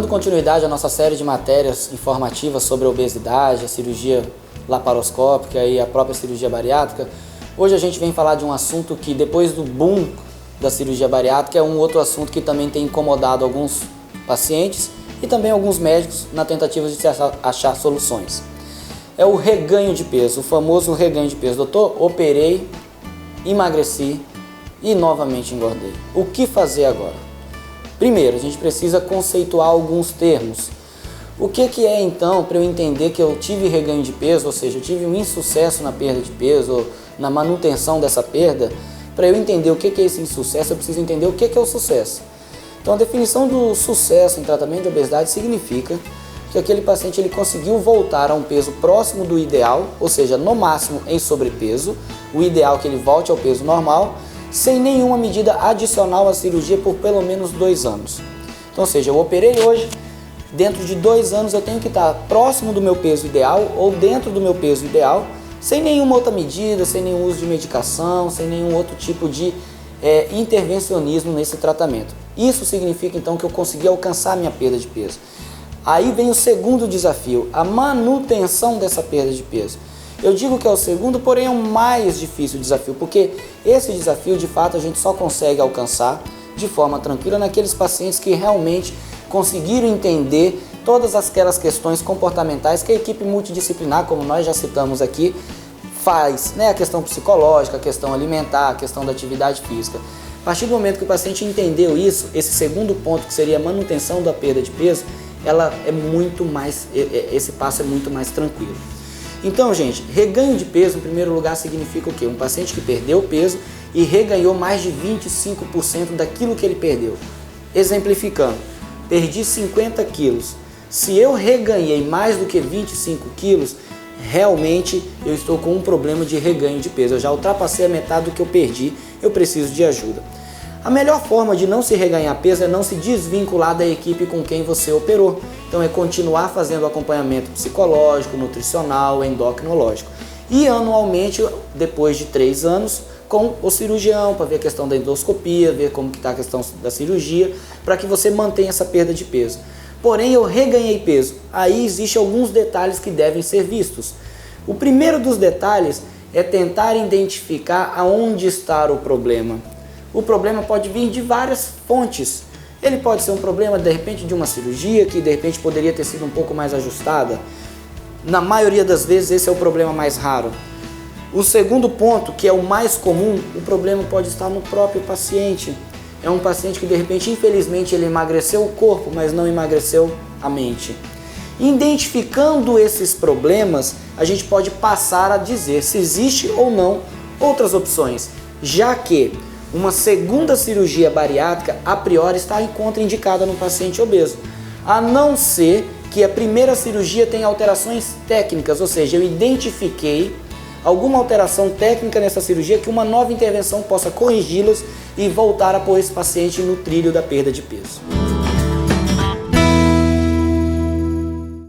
Dando continuidade à nossa série de matérias informativas sobre a obesidade, a cirurgia laparoscópica e a própria cirurgia bariátrica, hoje a gente vem falar de um assunto que, depois do boom da cirurgia bariátrica, é um outro assunto que também tem incomodado alguns pacientes e também alguns médicos na tentativa de achar soluções. É o reganho de peso, o famoso reganho de peso. Doutor, operei, emagreci e novamente engordei. O que fazer agora? Primeiro, a gente precisa conceituar alguns termos. O que é então para eu entender que eu tive reganho de peso, ou seja, eu tive um insucesso na perda de peso, ou na manutenção dessa perda? Para eu entender o que é esse insucesso, eu preciso entender o que é o sucesso. Então a definição do sucesso em tratamento de obesidade significa que aquele paciente ele conseguiu voltar a um peso próximo do ideal, ou seja, no máximo em sobrepeso, o ideal é que ele volte ao peso normal, sem nenhuma medida adicional à cirurgia por pelo menos 2 anos. Então, ou seja, eu operei hoje, dentro de 2 anos eu tenho que estar próximo do meu peso ideal ou dentro do meu peso ideal, sem nenhuma outra medida, sem nenhum uso de medicação, sem nenhum outro tipo de intervencionismo nesse tratamento. Isso significa então que eu consegui alcançar a minha perda de peso. Aí vem o segundo desafio, a manutenção dessa perda de peso. Eu digo que é o segundo, porém é o mais difícil desafio, porque esse desafio de fato a gente só consegue alcançar de forma tranquila naqueles pacientes que realmente conseguiram entender todas aquelas questões comportamentais que a equipe multidisciplinar, como nós já citamos aqui, faz, né? A questão psicológica, a questão alimentar, a questão da atividade física. A partir do momento que o paciente entendeu isso, esse segundo ponto, que seria a manutenção da perda de peso, esse passo é muito mais tranquilo. Então, gente, reganho de peso, em primeiro lugar, significa o quê? Um paciente que perdeu peso e reganhou mais de 25% daquilo que ele perdeu. Exemplificando, perdi 50 quilos. Se eu reganhei mais do que 25 quilos, realmente eu estou com um problema de reganho de peso. Eu já ultrapassei a metade do que eu perdi, eu preciso de ajuda. A melhor forma de não se reganhar peso é não se desvincular da equipe com quem você operou. Então é continuar fazendo acompanhamento psicológico, nutricional, endocrinológico. E anualmente, depois de 3 anos, com o cirurgião, para ver a questão da endoscopia, ver como está a questão da cirurgia, para que você mantenha essa perda de peso. Porém, eu reganhei peso. Aí existem alguns detalhes que devem ser vistos. O primeiro dos detalhes é tentar identificar aonde está o problema. O problema pode vir de várias fontes. Ele pode ser um problema, de repente, de uma cirurgia que, de repente, poderia ter sido um pouco mais ajustada. Na maioria das vezes, esse é o problema mais raro. O segundo ponto, que é o mais comum, o problema pode estar no próprio paciente. É um paciente que, de repente, infelizmente, ele emagreceu o corpo, mas não emagreceu a mente. Identificando esses problemas, a gente pode passar a dizer se existe ou não outras opções, já que uma segunda cirurgia bariátrica, a priori, está contraindicada no paciente obeso, a não ser que a primeira cirurgia tenha alterações técnicas, ou seja, eu identifiquei alguma alteração técnica nessa cirurgia que uma nova intervenção possa corrigi-las e voltar a pôr esse paciente no trilho da perda de peso.